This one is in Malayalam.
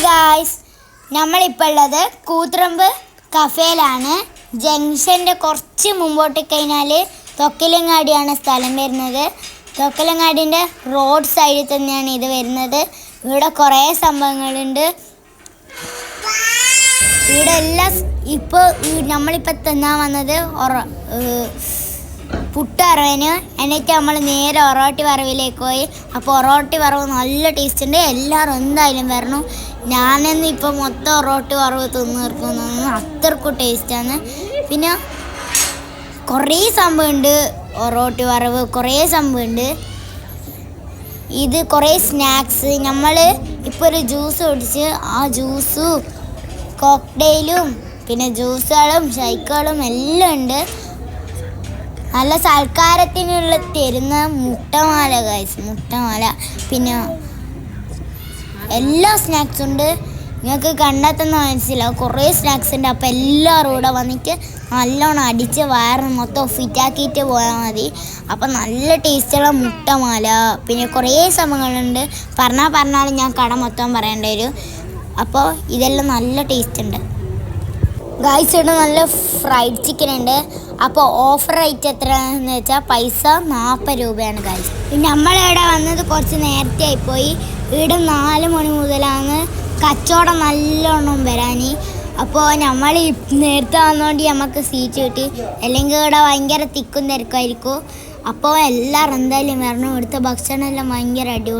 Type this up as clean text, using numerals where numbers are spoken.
ഗായ്സ്, നമ്മളിപ്പോൾ ഉള്ളത് കൂത്തുറമ്പ് കഫേയിലാണ്. ജംഗ്ഷൻ്റെ കുറച്ച് മുമ്പോട്ട് കഴിഞ്ഞാൽ തൊക്കിലങ്ങാടിയാണ് സ്ഥലം വരുന്നത്. തൊക്കിലങ്ങാടിൻ്റെ റോഡ് സൈഡിൽ തന്നെയാണ് ഇത് വരുന്നത്. ഇവിടെ കുറേ സംഭവങ്ങളുണ്ട്. ഇവിടെ എല്ലാം നമ്മളിപ്പോൾ തിന്നാൻ വന്നത് പുട്ടറവിന്. എന്നിട്ട് നമ്മൾ നേരെ ഒറോട്ടി വറവിലേക്ക് പോയി. അപ്പോൾ ഒറോട്ടി വറവ് നല്ല ടേസ്റ്റ് ഉണ്ട്. എല്ലാവരും എന്തായാലും വരണം. ഞാനെന്ന് ഇപ്പോൾ മൊത്തം ഒറോട്ടി വറവ് തിന്ന് തീർക്കുന്നു. അത്രക്കും ടേസ്റ്റാണ്. പിന്നെ കുറേ സംഭവമുണ്ട്. ഒറോട്ടി വറവ് കുറേ സംഭവമുണ്ട്. ഇത് കുറേ സ്നാക്സ്. നമ്മൾ ഇപ്പോൾ ഒരു ജ്യൂസ് കുടിച്ച് ആ ജ്യൂസും കോക്ടെയിലും പിന്നെ ജ്യൂസുകളും ഷൈക്കുകളും എല്ലാം ഉണ്ട്. നല്ല സൽക്കാരത്തിനുള്ള തരുന്ന മുട്ടമാല ഗൈസ്, മുട്ടമാല. പിന്നെ എല്ലാ സ്നാക്സും ഉണ്ട്. നിങ്ങൾക്ക് കണ്ടാൽ തന്നെ മനസ്സിലാവും കുറേ സ്നാക്സ് ഉണ്ട്. അപ്പോൾ എല്ലാവരും കൂടെ വന്നിട്ട് നല്ലോണം അടിച്ച് വയറ് മൊത്തം ഫിറ്റാക്കിയിട്ട് പോയാൽ മതി. അപ്പോൾ നല്ല ടേസ്റ്റുള്ള മുട്ടമാല. പിന്നെ കുറേ സംഭവങ്ങളുണ്ട്. പറഞ്ഞാലും ഞാൻ കട മൊത്തം പറയേണ്ടി വരും. അപ്പോൾ ഇതെല്ലാം നല്ല ടേസ്റ്റ് ഉണ്ട് ഗായ്സ്. ഇവിടെ നല്ല ഫ്രൈഡ് ചിക്കൻ ഉണ്ട്. അപ്പോൾ ഓഫർ റേറ്റ് എത്രയാണെന്ന് വെച്ചാൽ പൈസ 40 രൂപയാണ് ഗായ്സ്. നമ്മളിവിടെ വന്നത് കുറച്ച് നേരത്തെ ആയിപ്പോയി. ഇവിടെ 4 മണി മുതലാണ് കച്ചവടം നല്ലോണം വരാൻ. അപ്പോൾ നമ്മൾ നേരത്തെ വന്നുകൊണ്ട് നമുക്ക് സീറ്റ് കിട്ടി. അല്ലെങ്കിൽ ഇവിടെ ഭയങ്കര തിക്കും തിരക്കായിരിക്കും. അപ്പോൾ എല്ലാവരും എന്തായാലും വരണം. ഇവിടുത്തെ ഭക്ഷണം എല്ലാം ഭയങ്കര അടിപൊളി.